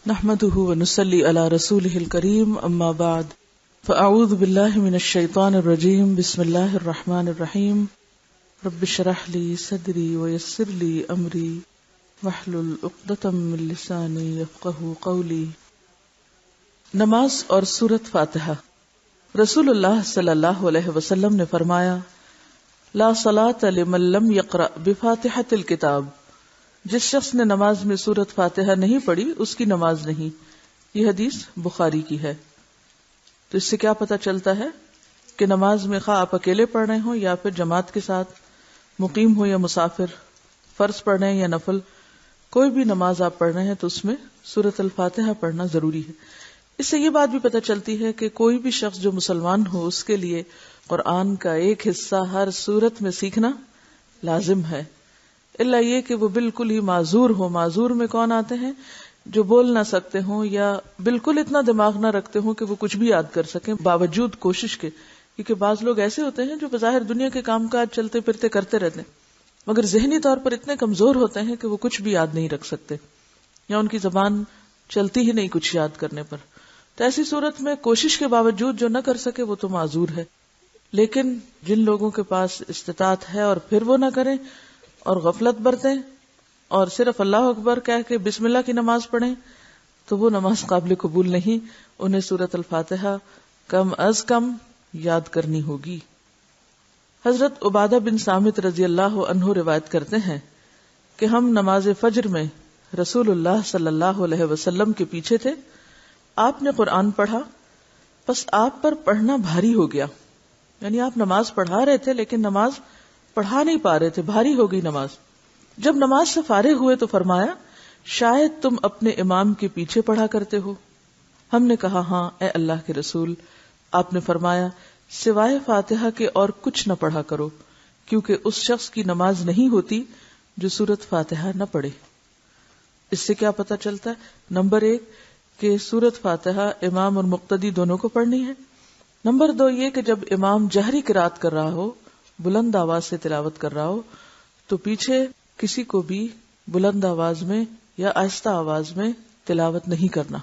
نحمده ونصلي على رسوله الكريم اما بعد فاعوذ بالله من الشيطان الرجيم بسم الله الرحمن الرحيم رب اشرح لي صدري ويسر لي امري واحلل عقدة من لساني يفقهوا قولي. نماز اور سورۃ فاتحہ. رسول اللہ صلی اللہ علیہ وسلم نے فرمایا لا صلاۃ لمن لم يقرأ بفاتحة الكتاب، جس شخص نے نماز میں سورۃ فاتحہ نہیں پڑھی اس کی نماز نہیں. یہ حدیث بخاری کی ہے. تو اس سے کیا پتہ چلتا ہے کہ نماز میں خواہ آپ اکیلے پڑھ رہے ہوں یا پھر جماعت کے ساتھ، مقیم ہو یا مسافر، فرض پڑھ رہے ہیں یا نفل، کوئی بھی نماز آپ پڑھ رہے ہیں تو اس میں سورۃ الفاتحہ پڑھنا ضروری ہے. اس سے یہ بات بھی پتہ چلتی ہے کہ کوئی بھی شخص جو مسلمان ہو اس کے لیے قرآن کا ایک حصہ ہر صورت میں سیکھنا لازم ہے، الا یہ کہ وہ بالکل ہی معذور ہو. معذور میں کون آتے ہیں؟ جو بول نہ سکتے ہوں یا بالکل اتنا دماغ نہ رکھتے ہوں کہ وہ کچھ بھی یاد کر سکیں باوجود کوشش کے. کیونکہ بعض لوگ ایسے ہوتے ہیں جو بظاہر دنیا کے کام کاج چلتے پھرتے کرتے رہتے ہیں مگر ذہنی طور پر اتنے کمزور ہوتے ہیں کہ وہ کچھ بھی یاد نہیں رکھ سکتے یا ان کی زبان چلتی ہی نہیں کچھ یاد کرنے پر. تو ایسی صورت میں کوشش کے باوجود جو نہ کر سکے وہ تو معذور ہے. لیکن جن لوگوں کے پاس استطاعت ہے اور پھر وہ نہ کریں اور غفلت برتیں اور صرف اللہ اکبر کہہ کے بسم اللہ کی نماز پڑھیں تو وہ نماز قابل قبول نہیں. انہیں سورۃ الفاتحہ کم از کم یاد کرنی ہوگی. حضرت عبادہ بن صامت رضی اللہ عنہ روایت کرتے ہیں کہ ہم نماز فجر میں رسول اللہ صلی اللہ علیہ وسلم کے پیچھے تھے. آپ نے قرآن پڑھا، بس آپ پر پڑھنا بھاری ہو گیا. یعنی آپ نماز پڑھا رہے تھے لیکن نماز پڑھا نہیں پا رہے تھے، بھاری ہو گئی نماز. جب نماز سے فارغ ہوئے تو فرمایا شاید تم اپنے امام کے پیچھے پڑھا کرتے ہو. ہم نے کہا ہاں اے اللہ کے رسول. آپ نے فرمایا سوائے فاتحہ کے اور کچھ نہ پڑھا کرو، کیونکہ اس شخص کی نماز نہیں ہوتی جو سورۃ فاتحہ نہ پڑھے. اس سے کیا پتہ چلتا ہے؟ نمبر 1 کہ سورۃ فاتحہ امام اور مقتدی دونوں کو پڑھنی ہے. نمبر 2 یہ کہ جب امام جہری قرات کر رہا ہو، بلند آواز سے تلاوت کر رہا ہو، تو پیچھے کسی کو بھی بلند آواز میں یا آہستہ آواز میں تلاوت نہیں کرنا،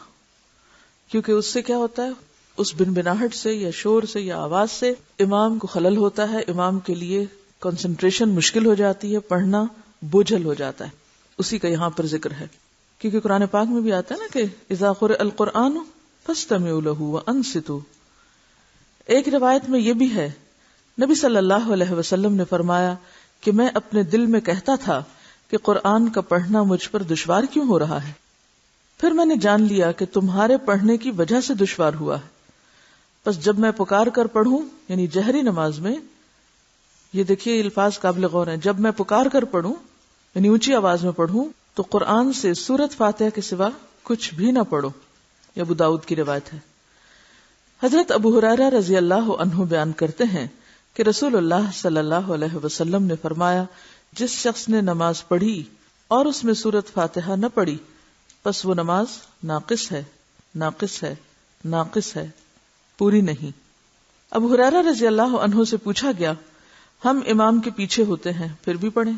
کیونکہ اس سے کیا ہوتا ہے، اس بنبناہٹ سے یا شور سے یا آواز سے امام کو خلل ہوتا ہے، امام کے لیے کنسنٹریشن مشکل ہو جاتی ہے، پڑھنا بوجھل ہو جاتا ہے. اسی کا یہاں پر ذکر ہے، کیونکہ قرآن پاک میں بھی آتا ہے نا کہ اذا قرئ القرآن فاستمعوا له وانصتوا. ایک روایت میں یہ بھی ہے نبی صلی اللہ علیہ وسلم نے فرمایا کہ میں اپنے دل میں کہتا تھا کہ قرآن کا پڑھنا مجھ پر دشوار کیوں ہو رہا ہے، پھر میں نے جان لیا کہ تمہارے پڑھنے کی وجہ سے دشوار ہوا ہے. بس جب میں پکار کر پڑھوں، یعنی جہری نماز میں، یہ دیکھیے الفاظ قابل غور ہیں، جب میں پکار کر پڑھوں یعنی اونچی آواز میں پڑھوں تو قرآن سے سورۃ فاتحہ کے سوا کچھ بھی نہ پڑھو. یہ ابو داؤد کی روایت ہے. حضرت ابو ہریرہ رضی اللہ عنہ بیان کرتے ہیں کہ رسول اللہ صلی اللہ علیہ وسلم نے فرمایا جس شخص نے نماز پڑھی اور اس میں سورۃ فاتحہ نہ پڑھی پس وہ نماز ناقص ہے، ناقص ہے، ناقص ہے، پوری نہیں. ابو ہریرہ رضی اللہ عنہ سے پوچھا گیا ہم امام کے پیچھے ہوتے ہیں پھر بھی پڑھیں؟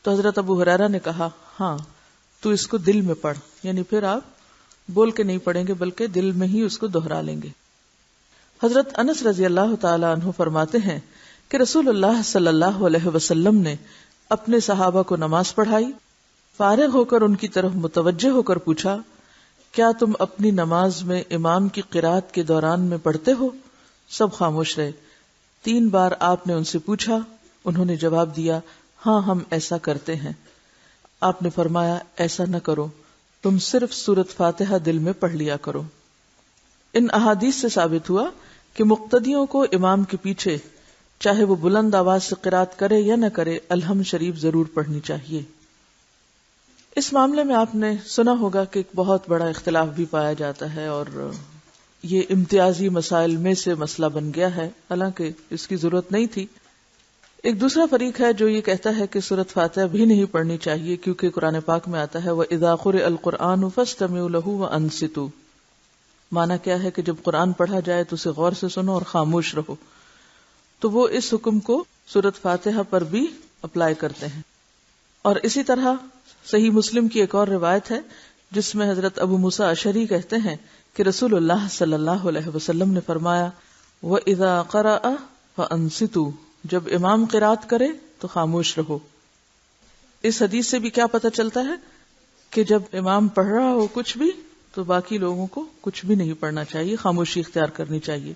تو حضرت ابو ہریرہ نے کہا ہاں تو اس کو دل میں پڑھ، یعنی پھر آپ بول کے نہیں پڑھیں گے بلکہ دل میں ہی اس کو دہرا لیں گے. حضرت انس رضی اللہ تعالی عنہ فرماتے ہیں کہ رسول اللہ صلی اللہ علیہ وسلم نے اپنے صحابہ کو نماز پڑھائی، فارغ ہو کر ان کی طرف متوجہ ہو کر پوچھا کیا تم اپنی نماز میں امام کی قرات کے دوران میں پڑھتے ہو؟ سب خاموش رہے. 3 بار آپ نے ان سے پوچھا، انہوں نے جواب دیا ہاں ہم ایسا کرتے ہیں. آپ نے فرمایا ایسا نہ کرو، تم صرف سورۃ فاتحہ دل میں پڑھ لیا کرو. ان احادیث سے ثابت ہوا کہ مقتدیوں کو امام کے پیچھے چاہے وہ بلند آواز سے قرات کرے یا نہ کرے الحمد شریف ضرور پڑھنی چاہیے. اس معاملے میں آپ نے سنا ہوگا کہ ایک بہت بڑا اختلاف بھی پایا جاتا ہے اور یہ امتیازی مسائل میں سے مسئلہ بن گیا ہے، حالانکہ اس کی ضرورت نہیں تھی. ایک دوسرا فریق ہے جو یہ کہتا ہے کہ سورۃ فاتحہ بھی نہیں پڑھنی چاہیے کیونکہ قرآن پاک میں آتا ہے وَإِذَا قُرِئَ الْقُرْآنُ فَاسْتَمِعُوا لَهُ وَأَنصِتُوا. معنی کیا ہے کہ جب قرآن پڑھا جائے تو اسے غور سے سنو اور خاموش رہو. تو وہ اس حکم کو سورۃ فاتحہ پر بھی اپلائی کرتے ہیں. اور اسی طرح صحیح مسلم کی ایک اور روایت ہے جس میں حضرت ابو موسیٰ اشعری کہتے ہیں کہ رسول اللہ صلی اللہ علیہ وسلم نے فرمایا وَإِذَا قَرَأَ فَأَنصِتُوا، جب امام قرات کرے تو خاموش رہو۔ اس حدیث سے بھی کیا پتہ چلتا ہے کہ جب امام پڑھ رہا ہو کچھ بھی تو باقی لوگوں کو کچھ بھی نہیں پڑھنا چاہیے، خاموشی اختیار کرنی چاہیے۔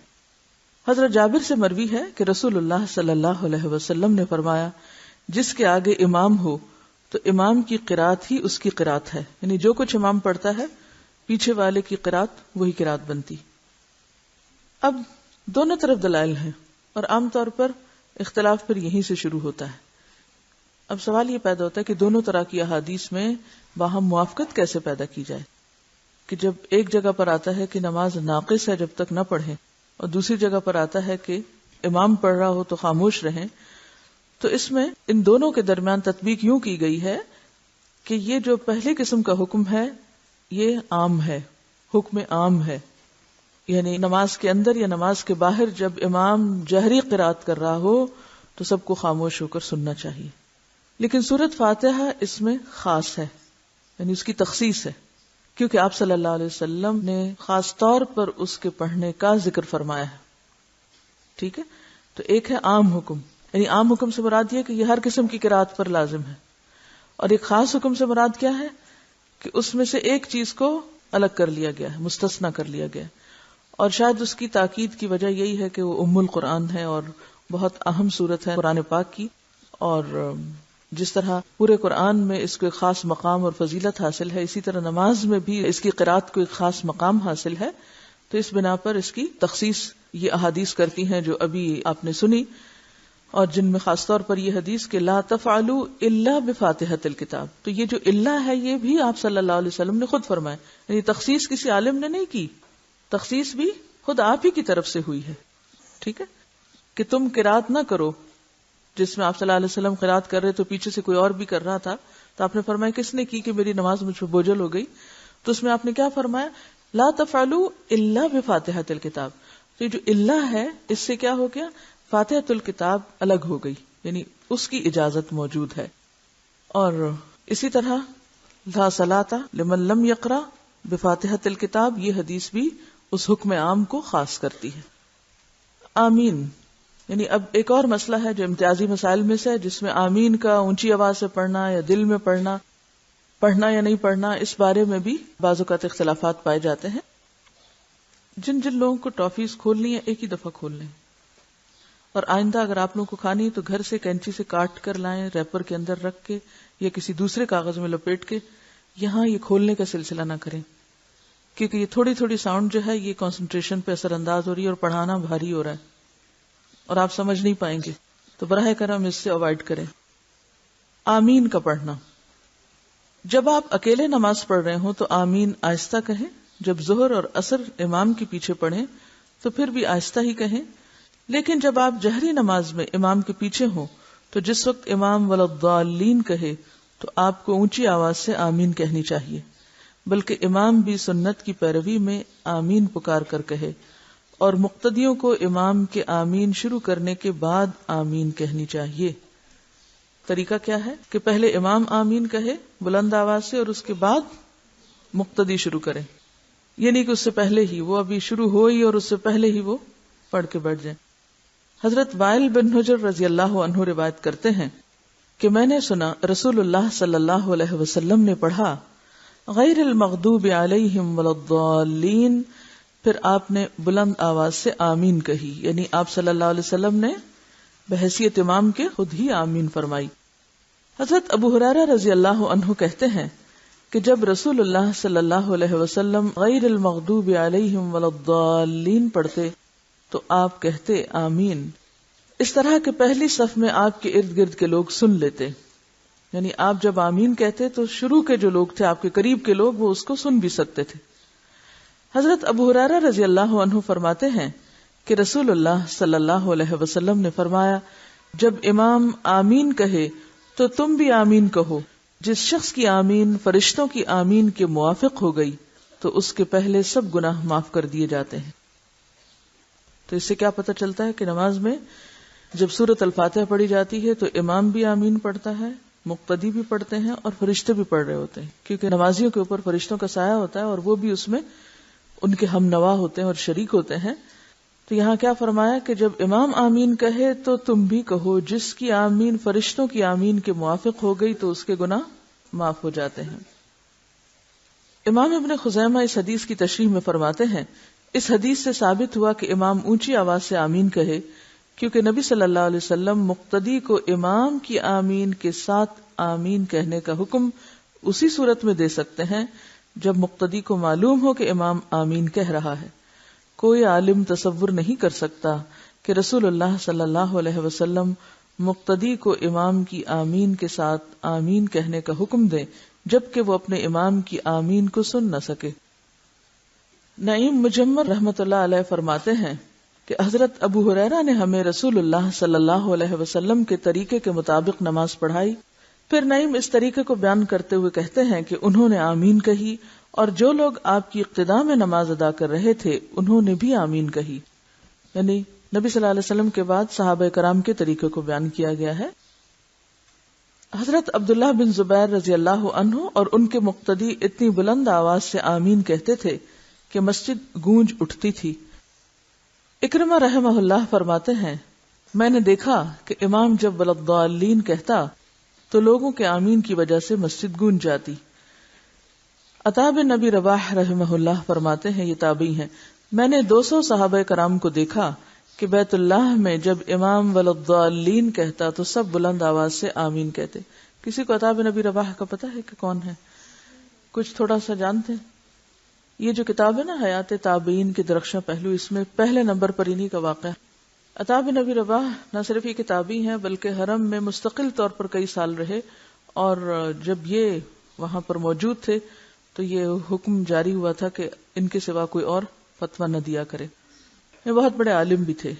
حضرت جابر سے مروی ہے کہ رسول اللہ صلی اللہ علیہ وسلم نے فرمایا جس کے آگے امام ہو تو امام کی قرات ہی اس کی قرات ہے، یعنی جو کچھ امام پڑھتا ہے پیچھے والے کی قرات وہی قرات بنتی۔ اب دونوں طرف دلائل ہیں اور عام طور پر اختلاف پھر یہیں سے شروع ہوتا ہے۔ اب سوال یہ پیدا ہوتا ہے کہ دونوں طرح کی احادیث میں باہم موافقت کیسے پیدا کی جائے، کہ جب ایک جگہ پر آتا ہے کہ نماز ناقص ہے جب تک نہ پڑھیں، اور دوسری جگہ پر آتا ہے کہ امام پڑھ رہا ہو تو خاموش رہیں، تو اس میں ان دونوں کے درمیان تطبیق یوں کی گئی ہے کہ یہ جو پہلی قسم کا حکم ہے یہ عام ہے، حکم عام ہے، یعنی نماز کے اندر یا نماز کے باہر جب امام جہری قرات کر رہا ہو تو سب کو خاموش ہو کر سننا چاہیے۔ لیکن سورۃ فاتحہ اس میں خاص ہے، یعنی اس کی تخصیص ہے، کیونکہ آپ صلی اللہ علیہ وسلم نے خاص طور پر اس کے پڑھنے کا ذکر فرمایا ہے۔ ٹھیک ہے، تو ایک ہے عام حکم، یعنی عام حکم سے مراد یہ کہ یہ ہر قسم کی قرات پر لازم ہے، اور ایک خاص حکم سے مراد کیا ہے کہ اس میں سے ایک چیز کو الگ کر لیا گیا ہے، مستثنیٰ کر لیا گیا ہے، اور شاید اس کی تاکید کی وجہ یہی ہے کہ وہ ام القرآن ہے اور بہت اہم سورت ہے قرآن پاک کی، اور جس طرح پورے قرآن میں اس کو ایک خاص مقام اور فضیلت حاصل ہے، اسی طرح نماز میں بھی اس کی قرات کو ایک خاص مقام حاصل ہے، تو اس بنا پر اس کی تخصیص یہ احادیث کرتی ہیں جو ابھی آپ نے سنی، اور جن میں خاص طور پر یہ حدیث کہ لا تفعلوا الا بفاتحۃ الکتاب، تو یہ جو الا ہے یہ بھی آپ صلی اللہ علیہ وسلم نے خود فرمایا، یعنی تخصیص کسی عالم نے نہیں کی، تخصیص بھی خود آپ ہی کی طرف سے ہوئی ہے۔ ٹھیک ہے، کہ تم قرات نہ کرو، جس میں آپ صلی اللہ علیہ وسلم قرات کر رہے تو پیچھے سے کوئی اور بھی کر رہا تھا، تو آپ نے فرمایا کس نے کی کہ میری نماز مجھ پہ بوجھل ہو گئی، تو اس میں آپ نے کیا فرمایا لا تفعلوا الا بفاتحۃ الکتاب، تو یہ جو الا ہے اس سے کیا ہو گیا، فاتحۃ الکتاب الگ ہو گئی، یعنی اس کی اجازت موجود ہے۔ اور اسی طرح لا صلاۃ لمن لم یقرأ بفاتحۃ الکتاب، یہ حدیث بھی اس حکم عام کو خاص کرتی ہے۔ آمین، یعنی اب ایک اور مسئلہ ہے جو امتیازی مسائل میں سے ہے، جس میں آمین کا اونچی آواز سے پڑھنا یا دل میں پڑھنا یا نہیں پڑھنا، اس بارے میں بھی بعض اوقات اختلافات پائے جاتے ہیں۔ جن لوگوں کو ٹافیز کھولنی ہے ایک ہی دفعہ کھول لیں، اور آئندہ اگر آپ لوگوں کو کھانی ہے تو گھر سے کینچی سے کاٹ کر لائیں، ریپر کے اندر رکھ کے یا کسی دوسرے کاغذ میں لپیٹ کے، یہاں یہ کھولنے کا سلسلہ نہ کریں، کیونکہ یہ تھوڑی تھوڑی ساؤنڈ جو ہے یہ کنسنٹریشن پہ اثر انداز ہو رہی ہے اور پڑھانا بھاری ہو رہا ہے اور آپ سمجھ نہیں پائیں گے، تو براہ کرم اس سے اوائڈ کریں۔ آمین کا پڑھنا، جب آپ اکیلے نماز پڑھ رہے ہوں تو آمین آہستہ کہیں، جب ظہر اور عصر امام کے پیچھے پڑھیں تو پھر بھی آہستہ ہی کہیں، لیکن جب آپ جہری نماز میں امام کے پیچھے ہوں تو جس وقت امام ولضالین کہے تو آپ کو اونچی آواز سے آمین کہنی چاہیے، بلکہ امام بھی سنت کی پیروی میں آمین پکار کر کہے، اور مقتدیوں کو امام کے آمین شروع کرنے کے بعد آمین کہنی چاہیے۔ طریقہ کیا ہے کہ پہلے امام آمین کہے بلند آواز سے اور اس کے بعد مقتدی شروع کرے، یعنی کہ اس سے پہلے ہی وہ ابھی شروع ہوئی اور اس سے پہلے ہی وہ پڑھ کے بیٹھ جائیں۔ حضرت وائل بن حجر رضی اللہ عنہ روایت کرتے ہیں کہ میں نے سنا رسول اللہ صلی اللہ علیہ وسلم نے پڑھا غیر المغضوب علیہم ولضالین، پھر آپ نے بلند آواز سے آمین کہی، یعنی آپ صلی اللہ علیہ وسلم نے بحیثیت امام کے خود ہی آمین فرمائی۔ حضرت ابو ہریرہ رضی اللہ عنہ کہتے ہیں کہ جب رسول اللہ صلی اللہ علیہ وسلم غیر المغضوب علیہم ولضالین پڑھتے تو آپ کہتے آمین، اس طرح کہ پہلی صف میں آپ کے ارد گرد کے لوگ سن لیتے، یعنی آپ جب آمین کہتے تو شروع کے جو لوگ تھے آپ کے قریب کے لوگ وہ اس کو سن بھی سکتے تھے۔ حضرت ابو ہریرہ رضی اللہ عنہ فرماتے ہیں کہ رسول اللہ صلی اللہ علیہ وسلم نے فرمایا جب امام آمین کہے تو تم بھی آمین کہو، جس شخص کی آمین فرشتوں کی آمین کے موافق ہو گئی تو اس کے پہلے سب گناہ معاف کر دیے جاتے ہیں۔ تو اس سے کیا پتہ چلتا ہے کہ نماز میں جب سورۃ الفاتحہ پڑھی جاتی ہے تو امام بھی آمین پڑھتا ہے مقتدی بھی پڑھتے ہیں اور فرشتے بھی پڑھ رہے ہوتے ہیں، کیونکہ نمازیوں کے اوپر فرشتوں کا سایہ ہوتا ہے اور وہ بھی اس میں ان کے ہم نوا ہوتے ہیں اور شریک ہوتے ہیں. تو یہاں کیا فرمایا کہ جب امام آمین کہے تو تم بھی کہو، جس کی آمین فرشتوں کی آمین کے موافق ہو گئی تو اس کے گناہ معاف ہو جاتے ہیں. امام ابن خزیمہ اس حدیث کی تشریح میں فرماتے ہیں، اس حدیث سے ثابت ہوا کہ امام اونچی آواز سے آمین کہے، کیونکہ نبی صلی اللہ علیہ وسلم مقتدی کو امام کی آمین کے ساتھ آمین کہنے کا حکم اسی صورت میں دے سکتے ہیں جب مقتدی کو معلوم ہو کہ امام آمین کہہ رہا ہے. کوئی عالم تصور نہیں کر سکتا کہ رسول اللہ صلی اللہ علیہ وسلم مقتدی کو امام کی آمین کے ساتھ آمین کہنے کا حکم دے جبکہ وہ اپنے امام کی آمین کو سن نہ سکے. نعیم مجمر رحمۃ اللہ علیہ فرماتے ہیں کہ حضرت ابو ہریرہ نے ہمیں رسول اللہ صلی اللہ علیہ وسلم کے طریقے کے مطابق نماز پڑھائی. پھر نعیم اس طریقے کو بیان کرتے ہوئے کہتے ہیں کہ انہوں نے آمین کہی اور جو لوگ آپ کی اقتداء میں نماز ادا کر رہے تھے انہوں نے بھی آمین کہی. یعنی نبی صلی اللہ علیہ وسلم کے بعد صحابہ کرام کے طریقے کو بیان کیا گیا ہے. حضرت عبداللہ بن زبیر رضی اللہ عنہ اور ان کے مقتدی اتنی بلند آواز سے آمین کہتے تھے کہ مسجد گونج اٹھتی تھی. اکرمہ رحمہ اللہ فرماتے ہیں، میں نے دیکھا کہ امام جب ولضالین کہتا تو لوگوں کے آمین کی وجہ سے مسجد گونج جاتی. عطا بن نبی رواح رحمہ اللہ فرماتے ہیں، یہ تابعی ہیں، میں نے 200 صحابہ کرام کو دیکھا کہ بیت اللہ میں جب امام ولضالین کہتا تو سب بلند آواز سے آمین کہتے. کسی کو عطا بن نبی رواح کا پتہ ہے کہ کون ہے؟ کچھ تھوڑا سا جانتے ہیں؟ یہ جو کتاب ہے نا حیات تابعین کے درخشاں پہلو، اس میں پہلے نمبر پر انہی کا واقعہ. عطا بن نبی رواح نہ صرف یہ کتابی ہیں بلکہ حرم میں مستقل طور پر کئی سال رہے، اور جب یہ وہاں پر موجود تھے تو یہ حکم جاری ہوا تھا کہ ان کے سوا کوئی اور فتویٰ نہ دیا کرے. یہ بہت بڑے عالم بھی تھے.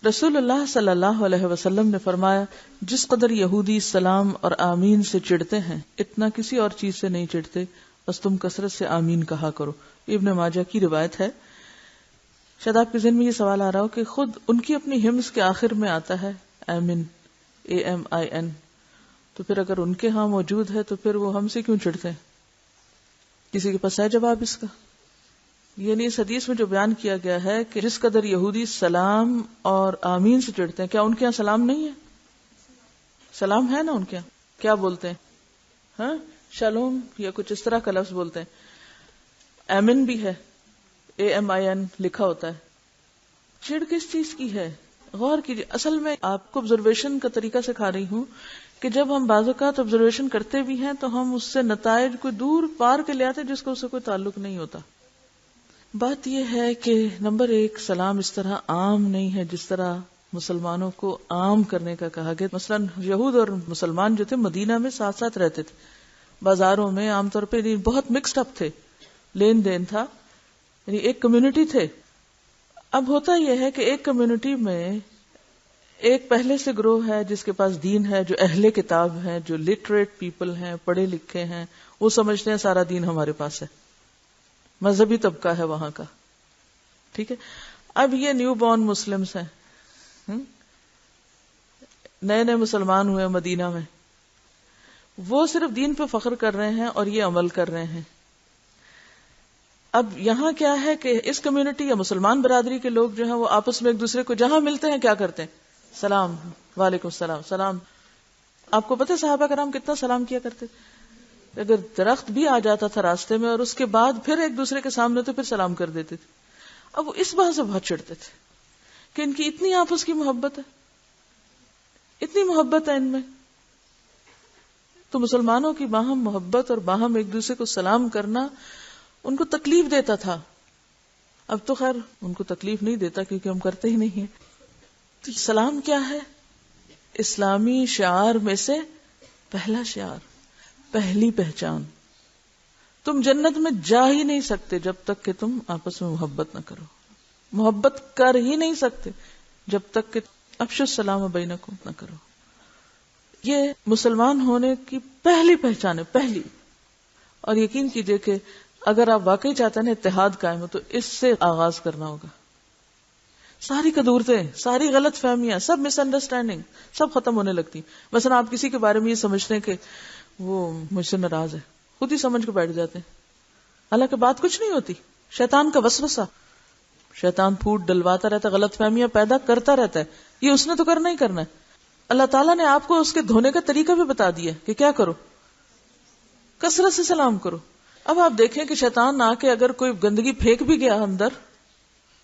رسول اللہ صلی اللہ علیہ وسلم نے فرمایا، جس قدر یہودی سلام اور آمین سے چڑھتے ہیں اتنا کسی اور چیز سے نہیں چڑھتے، بس تم کثرت سے آمین کہا کرو. ابن ماجہ کی روایت ہے. شاید آپ کے ذہن میں یہ سوال آ رہا ہو کہ خود ان کی اپنی ہمز کے آخر میں آتا ہے آمین، AMIN، تو پھر اگر ان کے ہاں موجود ہے تو پھر وہ ہم سے کیوں چڑھتے ہیں؟ کسی کے پاس ہے جواب اس کا؟ یعنی اس حدیث میں جو بیان کیا گیا ہے کہ جس قدر یہودی سلام اور آمین سے چڑھتے ہیں، کیا ان کے یہاں سلام نہیں ہے؟ سلام ہے نا ان کے یہاں. کیا بولتے ہیں؟ ہاں، شالوم یا کچھ اس طرح کا لفظ بولتے ہیں. آمین بھی ہے، AMIN لکھا ہوتا ہے. چڑ کس چیز کی ہے؟ غور کیجیے. اصل میں آپ کو آبزرویشن کا طریقہ سکھا رہی ہوں کہ جب ہم بعض اوقات آبزرویشن کرتے بھی ہیں تو ہم اس سے نتائج کوئی دور پار کے لے آتے جس کو اس سے کوئی تعلق نہیں ہوتا. بات یہ ہے کہ نمبر 1، سلام اس طرح عام نہیں ہے جس طرح مسلمانوں کو عام کرنے کا کہا گیا. مثلا یہود اور مسلمان جو تھے مدینہ میں ساتھ ساتھ رہتے تھے، بازاروں میں عام طور پہ بہت مکسڈ اپ تھے، لین دین تھا، یعنی ایک کمیونٹی تھے. اب ہوتا یہ ہے کہ ایک کمیونٹی میں ایک پہلے سے گروہ ہے جس کے پاس دین ہے، جو اہل کتاب ہیں، جو لٹریٹ پیپل ہیں، پڑھے لکھے ہیں، وہ سمجھتے ہیں سارا دین ہمارے پاس ہے. مذہبی طبقہ ہے وہاں کا، ٹھیک ہے. اب یہ نیو بورن مسلمز ہیں، نئے نئے مسلمان ہوئے مدینہ میں، وہ صرف دین پہ فخر کر رہے ہیں اور یہ عمل کر رہے ہیں. اب یہاں کیا ہے کہ اس کمیونٹی یا مسلمان برادری کے لوگ جو ہیں وہ آپس میں ایک دوسرے کو جہاں ملتے ہیں کیا کرتے ہیں؟ سلام، وعلیکم السلام، سلام. آپ کو پتہ ہے صحابہ کرام کتنا سلام کیا کرتے تھے؟ اگر درخت بھی آ جاتا تھا راستے میں اور اس کے بعد پھر ایک دوسرے کے سامنے تو پھر سلام کر دیتے تھے. اب وہ اس بات سے بہت چڑھتے تھے کہ ان کی اتنی آپس کی محبت ہے، اتنی محبت ہے ان میں. تو مسلمانوں کی باہم محبت اور باہم ایک دوسرے کو سلام کرنا ان کو تکلیف دیتا تھا. اب تو خیر ان کو تکلیف نہیں دیتا کیونکہ ہم کرتے ہی نہیں ہیں. تو سلام کیا ہے؟ اسلامی شعار میں سے پہلا شعار، پہلی پہچان. تم جنت میں جا ہی نہیں سکتے جب تک کہ تم آپس میں محبت نہ کرو. محبت کر ہی نہیں سکتے جب تک کہ افشوا السلام بینکم نہ کرو. یہ مسلمان ہونے کی پہلی پہچان ہے، پہلی. اور یقین کیجئے کہ اگر آپ واقعی چاہتے ہیں اتحاد قائم ہو تو اس سے آغاز کرنا ہوگا. ساری قدورتیں، ساری غلط فہمیاں، سب مس انڈرسٹینڈنگ سب ختم ہونے لگتی. مثلا آپ کسی کے بارے میں یہ سمجھتے ہیں کہ وہ مجھ سے ناراض ہے، خود ہی سمجھ کے بیٹھ جاتے ہیں، حالانکہ بات کچھ نہیں ہوتی. شیطان کا وسوسہ، شیطان پھوٹ ڈلواتا رہتا ہے، غلط فہمیاں پیدا کرتا رہتا ہے. یہ اس نے تو کرنا ہی کرنا ہے. اللہ تعالیٰ نے آپ کو اس کے دھونے کا طریقہ بھی بتا دیا کہ کیا کرو، کثرت سے سلام کرو. اب آپ دیکھیں کہ شیطان آ کے اگر کوئی گندگی پھینک بھی گیا اندر،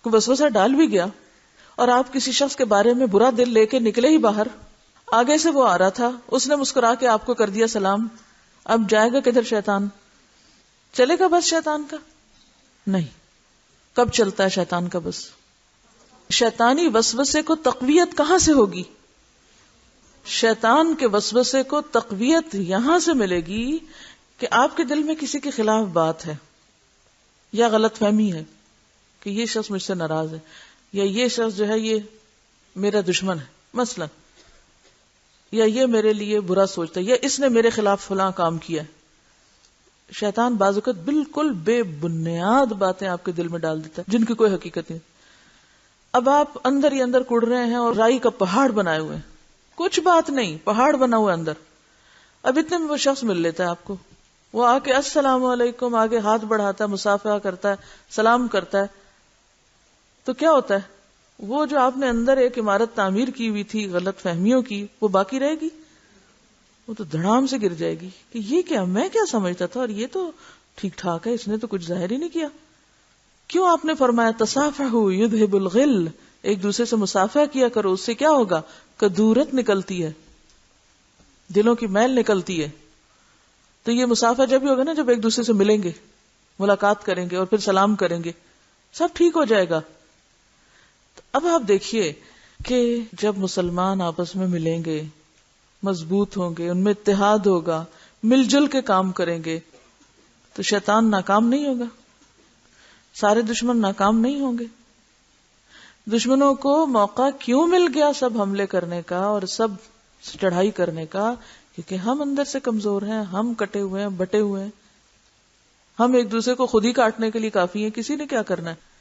کوئی وسوسہ ڈال بھی گیا، اور آپ کسی شخص کے بارے میں برا دل لے کے نکلے ہی باہر، آگے سے وہ آ رہا تھا، اس نے مسکرا کے آپ کو کر دیا سلام، اب جائے گا کدھر شیطان؟ چلے گا بس شیطان کا؟ نہیں. کب چلتا ہے شیطان کا بس؟ شیطانی وسوسے کو تقویت کہاں سے ہوگی؟ شیطان کے وسوسے کو تقویت یہاں سے ملے گی کہ آپ کے دل میں کسی کے خلاف بات ہے یا غلط فہمی ہے کہ یہ شخص مجھ سے ناراض ہے، یا یہ شخص جو ہے یہ میرا دشمن ہے مثلا، یا یہ میرے لیے برا سوچتا ہے، یا اس نے میرے خلاف فلاں کام کیا ہے. شیطان بعض اوقات بالکل بے بنیاد باتیں آپ کے دل میں ڈال دیتا ہے جن کی کوئی حقیقت نہیں. اب آپ اندر ہی اندر کڑ رہے ہیں اور رائی کا پہاڑ بنائے ہوئے ہیں، کچھ بات نہیں، پہاڑ بنا ہوا اندر. اب اتنے میں وہ شخص مل لیتا ہے آپ کو، وہ آ کے السلام علیکم، آگے ہاتھ بڑھاتا ہے، مصافحہ کرتا ہے، سلام کرتا ہے، تو کیا ہوتا ہے؟ وہ جو آپ نے اندر ایک عمارت تعمیر کی ہوئی تھی غلط فہمیوں کی، وہ باقی رہے گی؟ وہ تو دھڑام سے گر جائے گی کہ یہ کیا، میں کیا سمجھتا تھا اور یہ تو ٹھیک ٹھاک ہے، اس نے تو کچھ ظاہر ہی نہیں کیا. کیوں آپ نے فرمایا تصافحوا یذھب الغل، ایک دوسرے سے مصافحہ کیا کرو، اس سے کیا ہوگا؟ کدورت نکلتی ہے، دلوں کی میل نکلتی ہے. تو یہ مصافحہ جب بھی ہوگا نا، جب ایک دوسرے سے ملیں گے، ملاقات کریں گے اور پھر سلام کریں گے، سب ٹھیک ہو جائے گا. اب آپ دیکھیے کہ جب مسلمان آپس میں ملیں گے، مضبوط ہوں گے، ان میں اتحاد ہوگا، مل جل کے کام کریں گے، تو شیطان ناکام نہیں ہوگا، سارے دشمن ناکام نہیں ہوں گے. دشمنوں کو موقع کیوں مل گیا سب حملے کرنے کا اور سب چڑھائی کرنے کا؟ کیونکہ ہم اندر سے کمزور ہیں، ہم کٹے ہوئے ہیں، بٹے ہوئے ہیں، ہم ایک دوسرے کو خود ہی کاٹنے کے لیے کافی ہیں، کسی نے کیا کرنا ہے.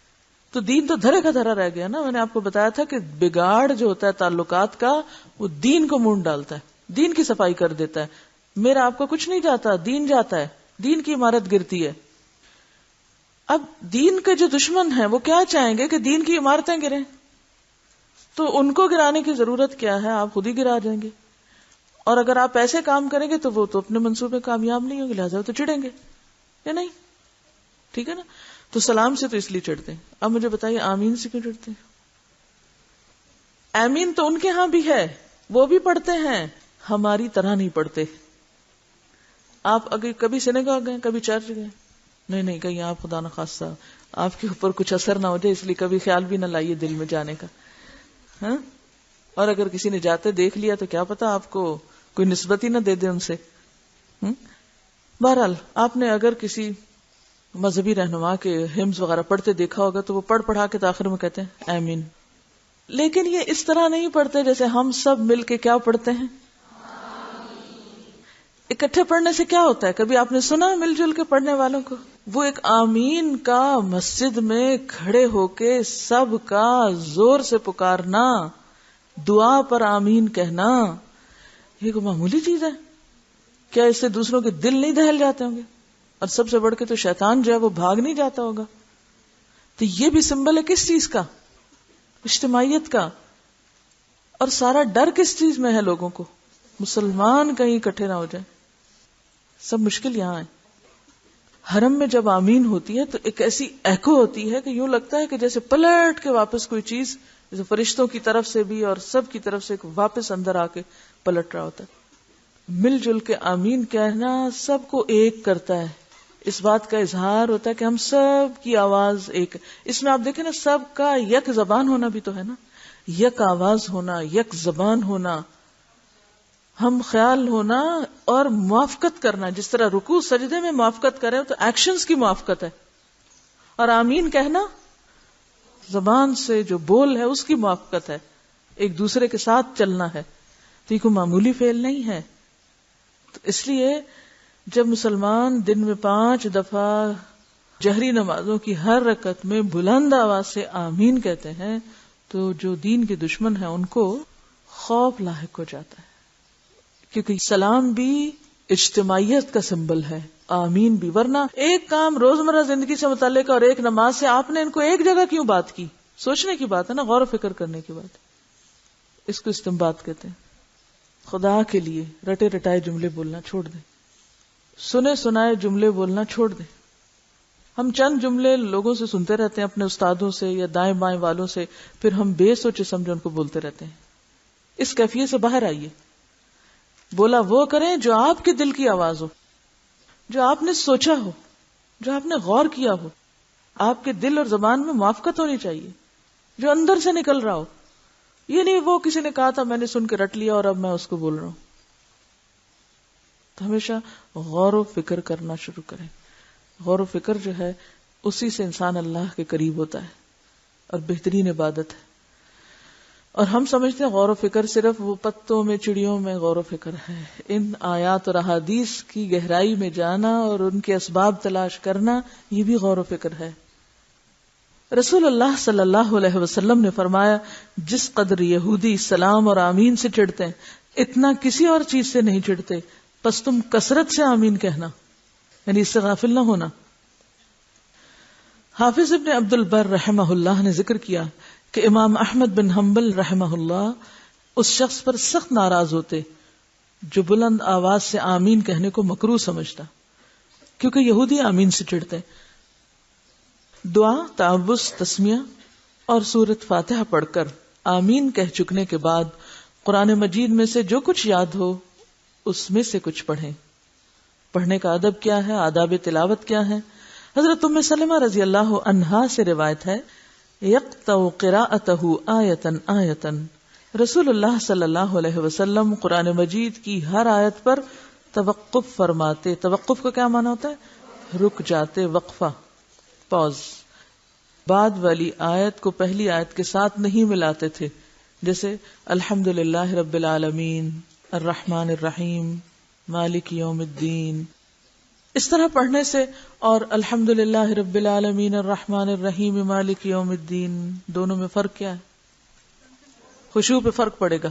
تو دین تو دھرے کا دھرا رہ گیا نا. میں نے آپ کو بتایا تھا کہ بگاڑ جو ہوتا ہے تعلقات کا، وہ دین کو مونڈ ڈالتا ہے، دین کی صفائی کر دیتا ہے. میرا آپ کو کچھ نہیں جاتا، دین جاتا ہے، دین کی عمارت گرتی ہے. اب دین کے جو دشمن ہیں وہ کیا چاہیں گے کہ دین کی عمارتیں گریں، تو ان کو گرانے کی ضرورت کیا ہے؟ آپ خود ہی گرا دیں گے. اور اگر آپ ایسے کام کریں گے تو وہ تو اپنے منصوبے کامیاب نہیں ہوں گے، لہٰذا وہ تو چڑھیں گے یا نہیں؟ ٹھیک ہے نا. تو سلام سے تو اس لیے چڑھتے ہیں. اب مجھے بتائیے آمین سے کیوں چڑھتے ہیں؟ آمین تو ان کے ہاں بھی ہے، وہ بھی پڑھتے ہیں، ہماری طرح نہیں پڑھتے. آپ اگر کبھی سینیگاگ گئے، کبھی چرچ گئے؟ نہیں کہیں آپ خدا نخواستہ آپ کے اوپر کچھ اثر نہ ہو جائے، اس لیے کبھی خیال بھی نہ لائیے دل میں جانے کا. ہاں، اور اگر کسی نے جاتے دیکھ لیا تو کیا پتا آپ کو کوئی نسبت ہی نہ دے دے ان سے. بہرحال آپ نے اگر کسی مذہبی رہنما کے ہمز وغیرہ پڑھتے دیکھا ہوگا تو وہ پڑھا کے آخر میں کہتے ہیں آمین. لیکن یہ اس طرح نہیں پڑھتے جیسے ہم سب مل کے کیا پڑھتے ہیں. اکٹھے پڑھنے سے کیا ہوتا ہے؟ کبھی آپ نے سنا مل جل کے پڑھنے والوں کو؟ وہ ایک آمین کا مسجد میں کھڑے ہو کے سب کا زور سے پکارنا، دعا پر آمین کہنا، یہ کوئی معمولی چیز ہے؟ کیا اس سے دوسروں کے دل نہیں دہل جاتے ہوں گے؟ اور سب سے بڑھ کے تو شیطان جو ہے وہ بھاگ نہیں جاتا ہوگا. تو یہ بھی سمبل ہے کس چیز کا؟ اجتماعیت کا. اور سارا ڈر کس چیز میں ہے لوگوں کو؟ مسلمان کہیں اکٹھے نہ ہو جائیں. سب مشکل یہاں ہے. حرم میں جب آمین ہوتی ہے تو ایک ایسی ایکو ہوتی ہے کہ یوں لگتا ہے کہ جیسے پلٹ کے واپس کوئی چیز، جیسے فرشتوں کی طرف سے بھی اور سب کی طرف سے واپس اندر آ کے پلٹ رہا ہوتا ہے. مل جل کے آمین کہنا سب کو ایک کرتا ہے. اس بات کا اظہار ہوتا ہے کہ ہم سب کی آواز ایک. اس میں آپ دیکھیں نا، سب کا یک زبان ہونا بھی تو ہے نا، یک آواز ہونا، یک زبان ہونا، ہم خیال ہونا اور موافقت کرنا. جس طرح رکوع سجدے میں موافقت کریں تو ایکشنز کی موافقت ہے، اور آمین کہنا زبان سے جو بول ہے اس کی موافقت ہے، ایک دوسرے کے ساتھ چلنا ہے. تو یہ کوئی معمولی فعل نہیں ہے. تو اس لیے جب مسلمان دن میں 5 دفعہ جہری نمازوں کی ہر رکعت میں بلند آواز سے آمین کہتے ہیں تو جو دین کے دشمن ہیں ان کو خوف لاحق ہو جاتا ہے، کیونکہ سلام بھی اجتماعیت کا سمبل ہے، آمین بھی. ورنہ ایک کام روزمرہ زندگی سے متعلق اور ایک نماز سے آپ نے ان کو ایک جگہ کیوں بات کی؟ سوچنے کی بات ہے نا، غور و فکر کرنے کی بات. اس کو استنباط کہتے ہیں. خدا کے لیے رٹے رٹائے جملے بولنا چھوڑ دیں، سنے سنائے جملے بولنا چھوڑ دیں. ہم چند جملے لوگوں سے سنتے رہتے ہیں، اپنے استادوں سے یا دائیں بائیں والوں سے، پھر ہم بے سوچے سمجھے ان کو بولتے رہتے ہیں. اس کیفیت سے باہر آئیے. بولا وہ کریں جو آپ کے دل کی آواز ہو، جو آپ نے سوچا ہو، جو آپ نے غور کیا ہو. آپ کے دل اور زبان میں موافقت ہونی چاہیے، جو اندر سے نکل رہا ہو. یہ نہیں وہ کسی نے کہا تھا میں نے سن کے رٹ لیا اور اب میں اس کو بول رہا ہوں. تو ہمیشہ غور و فکر کرنا شروع کریں. غور و فکر جو ہے اسی سے انسان اللہ کے قریب ہوتا ہے اور بہترین عبادت ہے. اور ہم سمجھتے ہیں غور و فکر صرف وہ پتوں میں چڑیوں میں غور و فکر ہے. ان آیات اور احادیث کی گہرائی میں جانا اور ان کے اسباب تلاش کرنا یہ بھی غور و فکر ہے. رسول اللہ صلی اللہ علیہ وسلم نے فرمایا جس قدر یہودی سلام اور آمین سے چڑھتے ہیں اتنا کسی اور چیز سے نہیں چڑھتے، پس تم کثرت سے آمین کہنا، یعنی اس سے غافل نہ ہونا. حافظ ابن عبد البر رحمہ اللہ نے ذکر کیا کہ امام احمد بن حنبل رحمہ اللہ اس شخص پر سخت ناراض ہوتے جو بلند آواز سے آمین کہنے کو مکروہ سمجھتا، کیونکہ یہودی آمین سے چڑھتے. دعا، تعوذ، تسمیہ اور سورۃ فاتحہ پڑھ کر آمین کہہ چکنے کے بعد قرآن مجید میں سے جو کچھ یاد ہو اس میں سے کچھ پڑھیں. پڑھنے کا ادب کیا ہے، آداب تلاوت کیا ہے؟ حضرت ام سلمہ رضی اللہ عنہا سے روایت ہے یقطع قراءتہ آیتن آیتن، رسول اللہ صلی اللہ علیہ وسلم قرآن مجید کی ہر آیت پر توقف فرماتے. توقف کا کیا معنی ہوتا ہے؟ رک جاتے، وقفہ، پاز. بعد والی آیت کو پہلی آیت کے ساتھ نہیں ملاتے تھے، جیسے الحمدللہ رب العالمین الرحمن الرحیم مالک یوم الدین. اس طرح پڑھنے سے اور الحمدللہ رب العالمین الرحمن الرحیم مالک یوم الدین دونوں میں فرق کیا ہے؟ خشوع پہ فرق پڑے گا.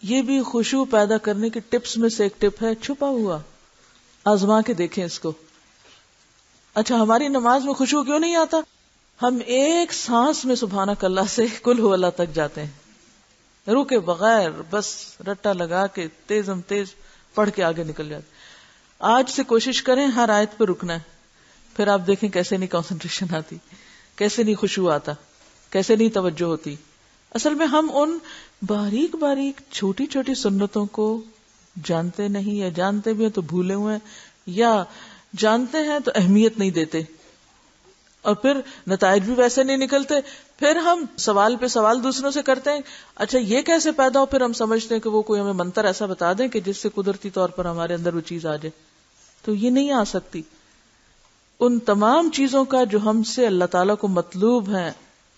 یہ بھی خشوع پیدا کرنے کی ٹپس میں سے ایک ٹپ ہے، چھپا ہوا. آزما کے دیکھیں اس کو. اچھا ہماری نماز میں خشوع کیوں نہیں آتا؟ ہم ایک سانس میں سبحانک اللہ سے کل ہو اللہ تک جاتے ہیں، روکے بغیر، بس رٹا لگا کے تیزم تیز پڑھ کے آگے نکل جاتے. آج سے کوشش کریں ہر آیت پہ رکنا ہے، پھر آپ دیکھیں کیسے نہیں کنسنٹریشن آتی، کیسے نہیں خشوع آتا، کیسے نہیں توجہ ہوتی. اصل میں ہم ان باریک باریک چھوٹی چھوٹی سنتوں کو جانتے نہیں، یا جانتے بھی ہیں تو بھولے ہوئے ہیں، یا جانتے ہیں تو اہمیت نہیں دیتے، اور پھر نتائج بھی ویسے نہیں نکلتے. پھر ہم سوال پہ سوال دوسروں سے کرتے ہیں، اچھا یہ کیسے پیدا ہو؟ پھر ہم سمجھتے ہیں کہ وہ کوئی ہمیں منتر ایسا بتا دیں کہ جس سے قدرتی طور پر ہمارے اندر وہ چیز آ جائے. تو یہ نہیں آ سکتی. ان تمام چیزوں کا جو ہم سے اللہ تعالیٰ کو مطلوب ہے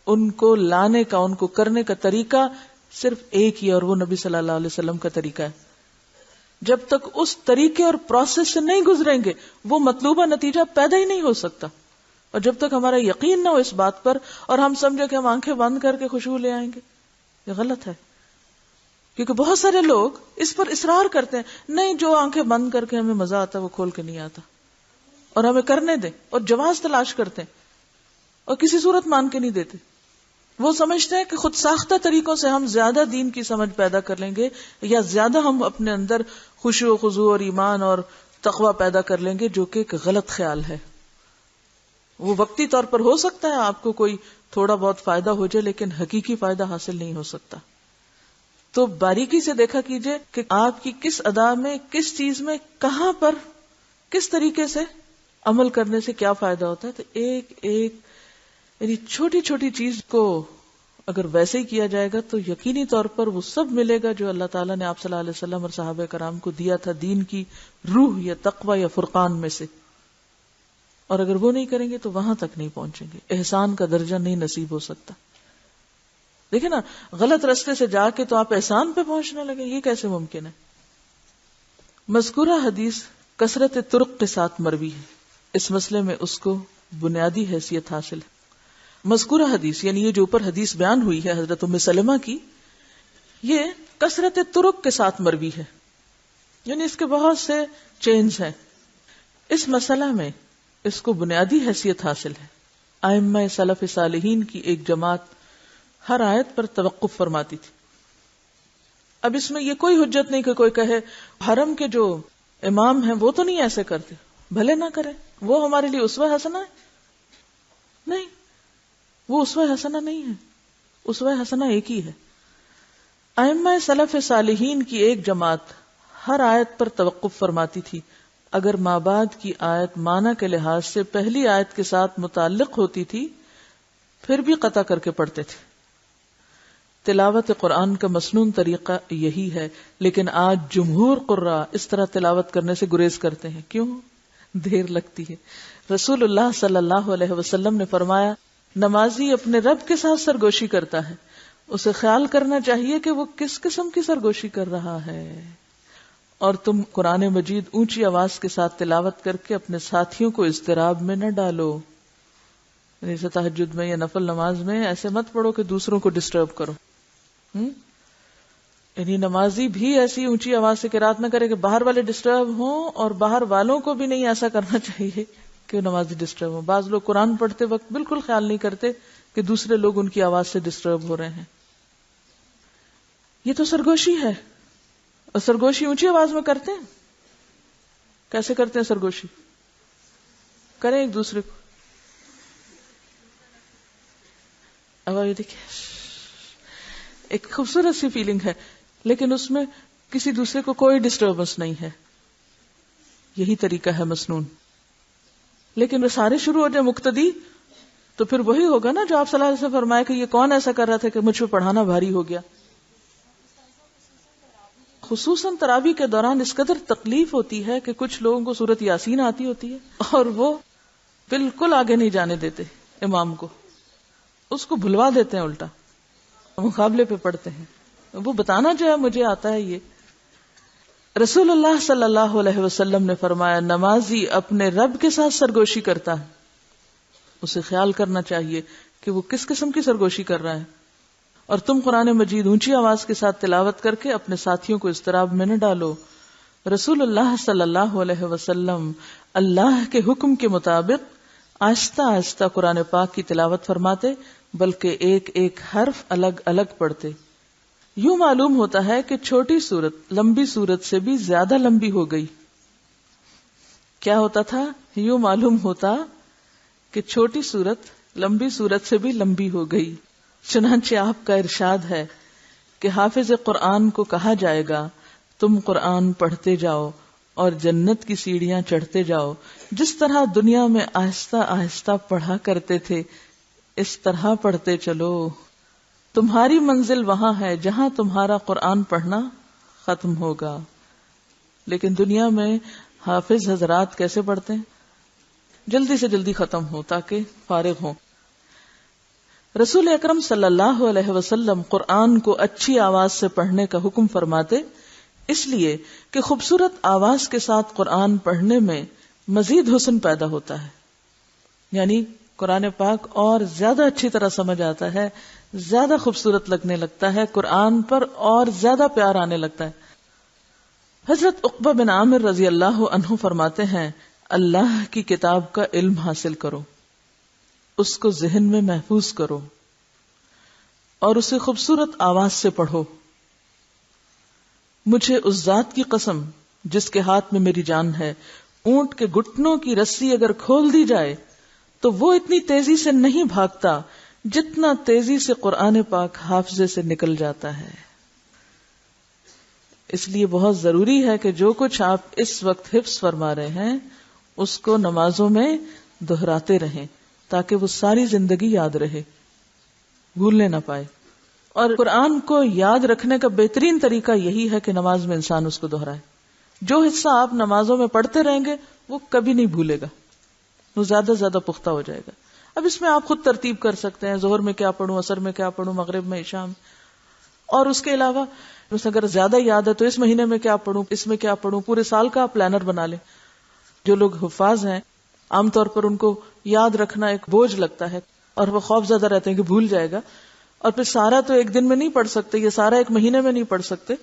ان کو لانے کا، ان کو کرنے کا طریقہ صرف ایک ہی ہے، اور وہ نبی صلی اللہ علیہ وسلم کا طریقہ ہے. جب تک اس طریقے اور پروسیس سے نہیں گزریں گے وہ مطلوبہ نتیجہ پیدا ہی نہیں ہو سکتا. اور جب تک ہمارا یقین نہ ہو اس بات پر اور ہم سمجھے کہ ہم آنکھیں بند کر کے خشوع لے آئیں گے، یہ غلط ہے. کیونکہ بہت سارے لوگ اس پر اصرار کرتے ہیں، نہیں جو آنکھیں بند کر کے ہمیں مزہ آتا ہے وہ کھول کے نہیں آتا، اور ہمیں کرنے دیں، اور جواز تلاش کرتے ہیں اور کسی صورت مان کے نہیں دیتے. وہ سمجھتے ہیں کہ خود ساختہ طریقوں سے ہم زیادہ دین کی سمجھ پیدا کر لیں گے، یا زیادہ ہم اپنے اندر خشوع و خضوع اور ایمان اور تقوی پیدا کر لیں گے، جو کہ ایک غلط خیال ہے. وہ وقتی طور پر ہو سکتا ہے آپ کو کوئی تھوڑا بہت فائدہ ہو جائے، لیکن حقیقی فائدہ حاصل نہیں ہو سکتا. تو باریکی سے دیکھا کیجئے کہ آپ کی کس ادا میں، کس چیز میں، کہاں پر، کس طریقے سے عمل کرنے سے کیا فائدہ ہوتا ہے. تو ایک ایک یعنی چھوٹی چھوٹی چیز کو اگر ویسے ہی کیا جائے گا تو یقینی طور پر وہ سب ملے گا جو اللہ تعالیٰ نے آپ صلی اللہ علیہ وسلم اور صحابہ کرام کو دیا تھا دین کی روح یا تقوی یا فرقان میں سے. اور اگر وہ نہیں کریں گے تو وہاں تک نہیں پہنچیں گے، احسان کا درجہ نہیں نصیب ہو سکتا. دیکھیں نا، غلط راستے سے جا کے تو آپ احسان پہ پہنچنے لگے، یہ کیسے ممکن ہے؟ مذکورہ حدیث کثرت طرق کے ساتھ مروی ہے، اس مسئلے میں اس کو بنیادی حیثیت حاصل ہے. مذکورہ حدیث یعنی یہ جو اوپر حدیث بیان ہوئی ہے حضرت ام سلمہ کی، یہ کثرت طرق کے ساتھ مروی ہے، یعنی اس کے بہت سے چینز ہیں. اس مسئلہ میں اس کو بنیادی حیثیت حاصل ہے. ائمہ سلف صالحین کی ایک جماعت ہر آیت پر توقف فرماتی تھی. اب اس میں یہ کوئی حجت نہیں کہ کوئی کہے حرم کے جو امام ہیں وہ تو نہیں ایسے کرتے، بھلے نہ کریں، وہ ہمارے لیے اسوہ حسنہ ہے. نہیں، وہ اسوہ حسنہ نہیں ہے، اسوہ حسنہ ایک ہی ہے. ائمہ سلف صالحین کی ایک جماعت ہر آیت پر توقف فرماتی تھی. اگر مابعد کی آیت معنی کے لحاظ سے پہلی آیت کے ساتھ متعلق ہوتی تھی پھر بھی قطع کر کے پڑھتے تھے. تلاوت قرآن کا مسنون طریقہ یہی ہے، لیکن آج جمہور قراء اس طرح تلاوت کرنے سے گریز کرتے ہیں. کیوں؟ دیر لگتی ہے. رسول اللہ صلی اللہ علیہ وسلم نے فرمایا، نمازی اپنے رب کے ساتھ سرگوشی کرتا ہے، اسے خیال کرنا چاہیے کہ وہ کس قسم کی سرگوشی کر رہا ہے. اور تم قرآن مجید اونچی آواز کے ساتھ تلاوت کر کے اپنے ساتھیوں کو اضطراب میں نہ ڈالو. جیسے تہجد میں یا نفل نماز میں ایسے مت پڑھو کہ دوسروں کو ڈسٹرب کرو. یعنی نمازی بھی ایسی اونچی آواز سے قرات نہ کرے کہ باہر والے ڈسٹرب ہوں، اور باہر والوں کو بھی نہیں ایسا کرنا چاہیے کہ نمازی ڈسٹرب ہوں. بعض لوگ قرآن پڑھتے وقت بالکل خیال نہیں کرتے کہ دوسرے لوگ ان کی آواز سے ڈسٹرب ہو رہے ہیں. یہ تو سرگوشی ہے. اور سرگوشی اونچی آواز میں کرتے ہیں. کیسے کرتے ہیں سرگوشی؟ کریں ایک دوسرے کو. اب یہ دیکھیں، ایک خوبصورت سی فیلنگ ہے، لیکن اس میں کسی دوسرے کو کوئی ڈسٹربنس نہیں ہے. یہی طریقہ ہے مسنون. لیکن وہ سارے شروع ہو جائے مقتدی تو پھر وہی ہوگا نا جو آپ صلی اللہ علیہ وسلم فرمایا کہ یہ کون ایسا کر رہا تھا کہ مجھ پہ پڑھانا بھاری ہو گیا. خصوصاً تراویح کے دوران اس قدر تکلیف ہوتی ہے کہ کچھ لوگوں کو سورت یاسین آتی ہوتی ہے اور وہ بالکل آگے نہیں جانے دیتے امام کو، اس کو بھلوا دیتے ہیں، الٹا مقابلے پہ پڑھتے ہیں. وہ بتانا جو ہے مجھے آتا ہے. یہ رسول اللہ صلی اللہ علیہ وسلم نے فرمایا، نمازی اپنے رب کے ساتھ سرگوشی کرتا ہے، اسے خیال کرنا چاہیے کہ وہ کس قسم کی سرگوشی کر رہا ہے. اور تم قرآن مجید اونچی آواز کے ساتھ تلاوت کر کے اپنے ساتھیوں کو اضطراب میں نہ ڈالو. رسول اللہ صلی اللہ علیہ وسلم اللہ کے حکم کے مطابق آہستہ آہستہ قرآن پاک کی تلاوت فرماتے، بلکہ ایک ایک حرف الگ الگ پڑھتے. یوں معلوم ہوتا ہے کہ چھوٹی سورت لمبی سورت سے بھی زیادہ لمبی ہو گئی. کیا ہوتا تھا؟ یوں معلوم ہوتا کہ چھوٹی سورت لمبی سورت سے بھی لمبی ہو گئی. چنانچہ آپ کا ارشاد ہے کہ حافظ قرآن کو کہا جائے گا، تم قرآن پڑھتے جاؤ اور جنت کی سیڑھیاں چڑھتے جاؤ. جس طرح دنیا میں آہستہ آہستہ پڑھا کرتے تھے اس طرح پڑھتے چلو. تمہاری منزل وہاں ہے جہاں تمہارا قرآن پڑھنا ختم ہوگا. لیکن دنیا میں حافظ حضرات کیسے پڑھتے ہیں؟ جلدی سے جلدی ختم ہو تاکہ فارغ ہو. رسول اکرم صلی اللہ علیہ وسلم قرآن کو اچھی آواز سے پڑھنے کا حکم فرماتے، اس لیے کہ خوبصورت آواز کے ساتھ قرآن پڑھنے میں مزید حسن پیدا ہوتا ہے. یعنی قرآن پاک اور زیادہ اچھی طرح سمجھ آتا ہے، زیادہ خوبصورت لگنے لگتا ہے، قرآن پر اور زیادہ پیار آنے لگتا ہے. حضرت عقبہ بن عامر رضی اللہ عنہ فرماتے ہیں، اللہ کی کتاب کا علم حاصل کرو، اس کو ذہن میں محفوظ کرو اور اسے خوبصورت آواز سے پڑھو. مجھے اس ذات کی قسم جس کے ہاتھ میں میری جان ہے، اونٹ کے گھٹنوں کی رسی اگر کھول دی جائے تو وہ اتنی تیزی سے نہیں بھاگتا جتنا تیزی سے قرآن پاک حافظے سے نکل جاتا ہے. اس لیے بہت ضروری ہے کہ جو کچھ آپ اس وقت حفظ فرما رہے ہیں اس کو نمازوں میں دہراتے رہیں تاکہ وہ ساری زندگی یاد رہے، بھولنے نہ پائے. اور قرآن کو یاد رکھنے کا بہترین طریقہ یہی ہے کہ نماز میں انسان اس کو دہرائے. جو حصہ آپ نمازوں میں پڑھتے رہیں گے وہ کبھی نہیں بھولے گا، وہ زیادہ زیادہ پختہ ہو جائے گا. اب اس میں آپ خود ترتیب کر سکتے ہیں، ظہر میں کیا پڑھوں، عصر میں کیا پڑھوں، مغرب میں، عشاء میں. اور اس کے علاوہ اگر زیادہ یاد ہے تو اس مہینے میں کیا پڑھوں، اس میں کیا پڑھوں، پورے سال کا آپ پلانر بنا لیں. جو لوگ حفاظ ہیں عام طور پر ان کو یاد رکھنا ایک بوجھ لگتا ہے، اور وہ خوف زدہ رہتے ہیں کہ بھول جائے گا، اور پھر سارا تو ایک دن میں نہیں پڑھ سکتے، یہ سارا ایک مہینے میں نہیں پڑھ سکتے،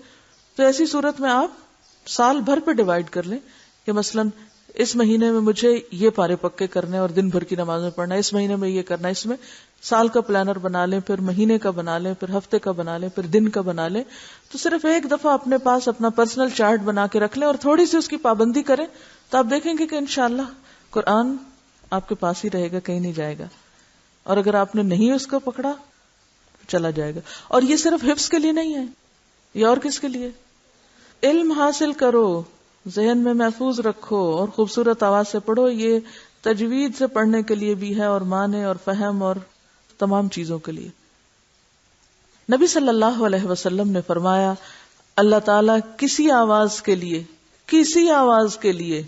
تو ایسی صورت میں آپ سال بھر پہ ڈیوائیڈ کر لیں کہ مثلاً اس مہینے میں مجھے یہ پارے پکے کرنے اور دن بھر کی نمازیں پڑھنا، اس مہینے میں یہ کرنا، اس میں سال کا پلانر بنا لیں، پھر مہینے کا بنا لیں، پھر ہفتے کا بنا لیں، پھر دن کا بنا لیں. تو صرف ایک دفعہ اپنے پاس اپنا پرسنل چارٹ بنا کے رکھ لیں اور تھوڑی سی اس کی پابندی کریں تو آپ دیکھیں گے کہ انشاءاللہ قرآن آپ کے پاس ہی رہے گا، کہیں نہیں جائے گا. اور اگر آپ نے نہیں اس کو پکڑا چلا جائے گا. اور یہ صرف حفظ کے لیے نہیں ہے، یہ اور کس کے لیے؟ علم حاصل کرو، ذہن میں محفوظ رکھو اور خوبصورت آواز سے پڑھو. یہ تجوید سے پڑھنے کے لیے بھی ہے اور معنی اور فہم اور تمام چیزوں کے لیے. نبی صلی اللہ علیہ وسلم نے فرمایا اللہ تعالیٰ کسی آواز کے لیے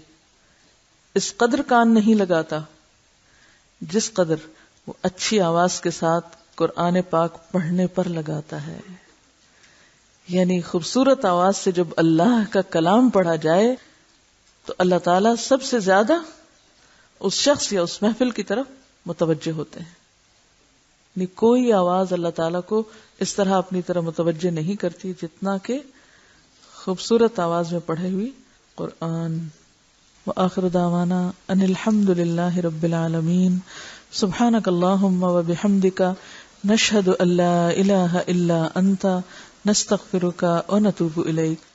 اس قدر کان نہیں لگاتا جس قدر وہ اچھی آواز کے ساتھ قرآن پاک پڑھنے پر لگاتا ہے. یعنی خوبصورت آواز سے جب اللہ کا کلام پڑھا جائے تو اللہ تعالیٰ سب سے زیادہ اس شخص یا اس محفل کی طرف متوجہ ہوتے ہیں. یعنی کوئی آواز اللہ تعالیٰ کو اس طرح اپنی طرف متوجہ نہیں کرتی جتنا کہ خوبصورت آواز میں پڑھے ہوئی قرآن. وآخر دعوانا ان الحمد للہ رب العالمین. سبحانک اللہم وبحمدک نشہد ان لا الہ الا انت نستغفرک ونتوب الیک.